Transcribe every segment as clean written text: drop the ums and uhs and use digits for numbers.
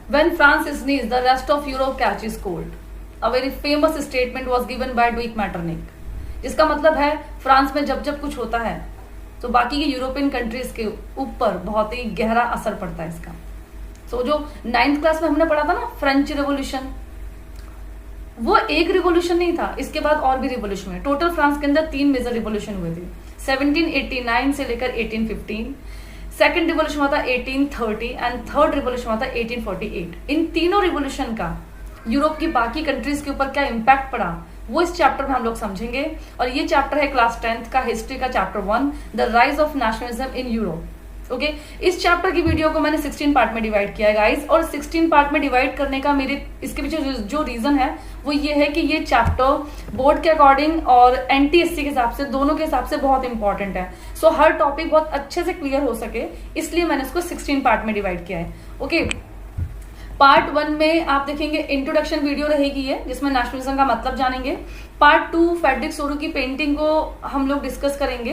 When France sneezes, the rest of Europe catches cold. A very famous statement was given by Dwight Metternich. जिसका मतलब है France में जब जब कुछ होता है तो बाकी के यूरोपियन कंट्रीज के ऊपर बहुत ही गहरा असर पड़ता है इसका। सो जो 9th क्लास में हमने पढ़ा था ना फ्रेंच रिवॉल्यूशन, वो एक रिवॉल्यूशन नहीं था, इसके बाद और भी रिवॉल्यूशन हुए। टोटल फ्रांस के अंदर 3 मेजर रिवॉल्यूशन हुए थे, 1789 से लेकर 1815। सेकेंड रिवॉल्यूशन हुआ था 1830 एंड थर्ड रिवॉल्यूशन हुआ था 1848। इन तीनों रिवॉल्यूशन का यूरोप की बाकी कंट्रीज के ऊपर क्या इम्पैक्ट पड़ा वो इस चैप्टर में हम लोग समझेंगे। और ये चैप्टर है क्लास 10th का हिस्ट्री का chapter 1, the rise of nationalism in Europe. Okay, इस चैप्टर की वीडियो को मैंने 16 पार्ट में डिवाइड किया है गाइस, और 16 पार्ट में डिवाइड करने का मेरे इसके पीछे जो रीजन है वो ये है कि ये चैप्टर बोर्ड के अकॉर्डिंग और एनटीएससी के हिसाब से, दोनों के हिसाब से बहुत इंपॉर्टेंट है। सो हर टॉपिक बहुत अच्छे से क्लियर हो सके इसलिए मैंने इसको 16 पार्ट में डिवाइड किया है। ओके, पार्ट 1 में आप देखेंगे इंट्रोडक्शन वीडियो रहेगी ये, जिसमें नेशनलिज्म का मतलब जानेंगे। पार्ट 2 फ्रेडरिक सोरू की पेंटिंग को हम लोग डिस्कस करेंगे।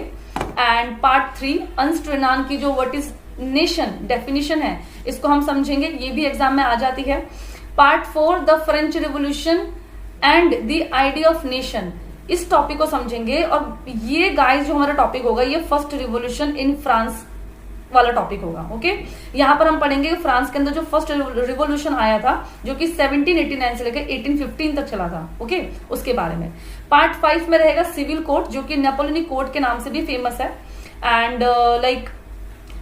एंड पार्ट 3 अंस ट्रेनान की जो व्हाट इज नेशन डेफिनेशन है इसको हम समझेंगे, ये भी एग्जाम में आ जाती है। Part 4 the French revolution and the idea of nation, इस टॉपिक को समझेंगे। और ये गाइस जो हमारा टॉपिक होगा ये फर्स्ट रिवोल्यूशन इन फ्रांस वाला टॉपिक होगा। ओके, यहाँ पर हम पढ़ेंगे फ्रांस के अंदर जो फर्स्ट रिवोल्यूशन आया था जो कि 1789 से लेकर 1815 तक चला था। ओके, उसके बारे में। पार्ट 5 में रहेगा सिविल कोड जो कि नेपोलियनिक कोड के नाम से भी फेमस है। एंड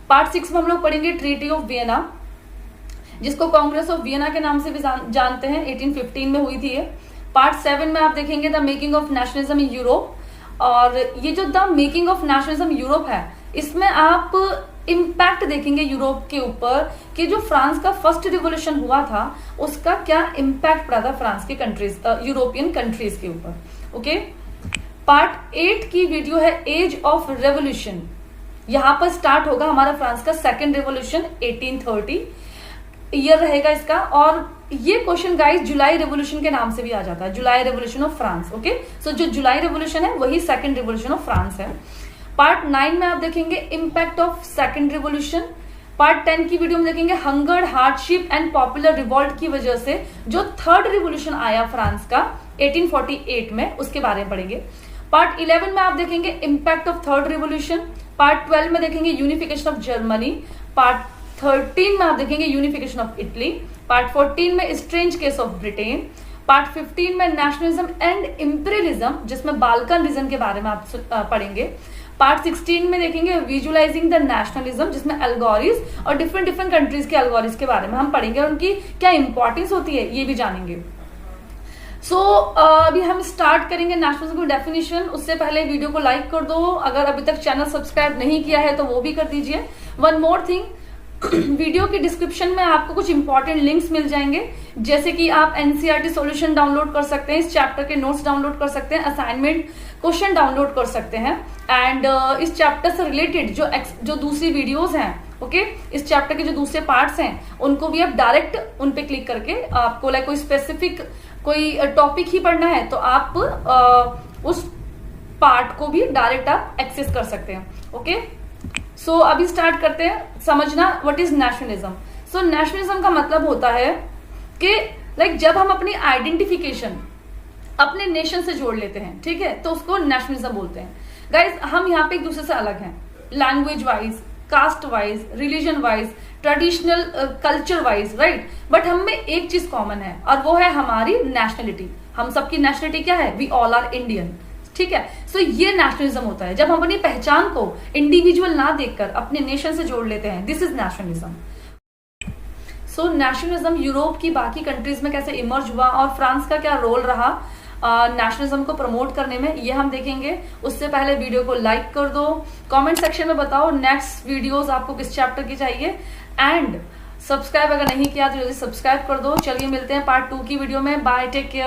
पार्ट 6 में हम लोग पढ़ेंगे ट्रीटी ऑफ वियना, जिसको कांग्रेस ऑफ वियना के नाम से भी जानते हैं, 1815 में हुई थी ये। पार्ट 7 में आप देखेंगे the making of nationalism in Europe, और ये जो the making of nationalism Europe है इसमें आप इम्पैक्ट देखेंगे यूरोप के ऊपर कि जो फ्रांस का फर्स्ट रिवोल्यूशन हुआ था उसका क्या इम्पैक्ट पड़ा था फ्रांस के कंट्रीज, यूरोपियन कंट्रीज के ऊपर। ओके, पार्ट 8 की वीडियो है एज ऑफ रेवोल्यूशन। यहां पर स्टार्ट होगा हमारा फ्रांस का सेकेंड रिवोल्यूशन 1830 ईयर रहेगा इसका। और ये क्वेश्चन गाइस जुलाई रेवोल्यूशन के नाम से भी आ जाता है, जुलाई रेवोल्यूशन ऑफ फ्रांस। ओके, सो जो जुलाई रेवोल्यूशन है वही सेकेंड रिवोल्यूशन ऑफ फ्रांस है। पार्ट 9 में आप देखेंगे impact of second revolution. Part 10 की वीडियो में देखेंगे hunger, hardship and popular revolt की वजह से जो थर्ड रिवोल्यूशन आया फ्रांस का 1848 में, उसके बारे में पढ़ेंगे। पार्ट 11 में आप देखेंगे impact of third revolution. Part 12 में देखेंगे यूनिफिकेशन ऑफ जर्मनी। पार्ट 13 में आप देखेंगे यूनिफिकेशन ऑफ इटली। पार्ट 14 में strange case of Britain. Part 15 में नेशनलिज्म एंड इंपीरियलिज्म, जिसमें बाल्कन रीजन के बारे में आप पढ़ेंगे। पार्ट 16 में देखेंगे विजुअलाइजिंग द नेशनलिज्म, जिसमें एल्गोरीज और डिफरेंट कंट्रीज के एल्गोरीज के बारे में हम पढ़ेंगे और उनकी क्या इंपॉर्टेंस होती है ये भी जानेंगे। सो अभी हम स्टार्ट करेंगे नेशनलिज्म की डेफिनेशन। उससे पहले वीडियो को लाइक कर दो, अगर अभी तक चैनल सब्सक्राइब नहीं किया है तो वो भी कर दीजिए। वन मोर थिंग, वीडियो की डिस्क्रिप्शन में आपको कुछ इंपॉर्टेंट लिंक्स मिल जाएंगे, जैसे कि आप एनसीईआरटी सॉल्यूशन डाउनलोड कर सकते हैं, इस चैप्टर के नोट्स डाउनलोड कर सकते हैं, असाइनमेंट क्वेश्चन डाउनलोड कर सकते हैं। एंड इस चैप्टर से रिलेटेड जो दूसरी वीडियोस हैं, ओके, इस चैप्टर के जो दूसरे पार्ट्स हैं उनको भी आप डायरेक्ट उन पे क्लिक करके, आपको लाइक कोई स्पेसिफिक कोई टॉपिक ही पढ़ना है तो आप उस पार्ट को भी डायरेक्ट आप एक्सेस कर सकते हैं। ओके, सो अभी स्टार्ट करते हैं समझना what is nationalism. So nationalism का मतलब होता है कि लाइक जब हम अपनी आइडेंटिफिकेशन अपने नेशन से जोड़ लेते हैं, ठीक है, तो उसको नेशनलिज्म बोलते हैं। गाइज हम यहाँ पे एक दूसरे से अलग हैं, language wise, caste wise, religion wise, traditional culture wise, right, but हम में एक चीज कॉमन है और वो है हमारी नेशनलिटी। हम सबकी नेशनलिटी क्या है? वी ऑल आर इंडियन, ठीक है। सो ये नेशनलिज्म होता है जब हम अपनी पहचान को इंडिविजुअल ना देखकर अपने नेशन से जोड़ लेते हैं, this is nationalism. So nationalism Europe की बाकी कंट्रीज में कैसे इमर्ज हुआ और फ्रांस का क्या रोल रहा नेशनलिज्म को प्रमोट करने में, ये हम देखेंगे। उससे पहले वीडियो को लाइक कर दो, कमेंट सेक्शन में बताओ नेक्स्ट वीडियोस आपको किस चैप्टर की चाहिए, एंड सब्सक्राइब अगर नहीं किया तो जल्दी सब्सक्राइब कर दो। चलिए मिलते हैं पार्ट 2 की वीडियो में। Bye, take care.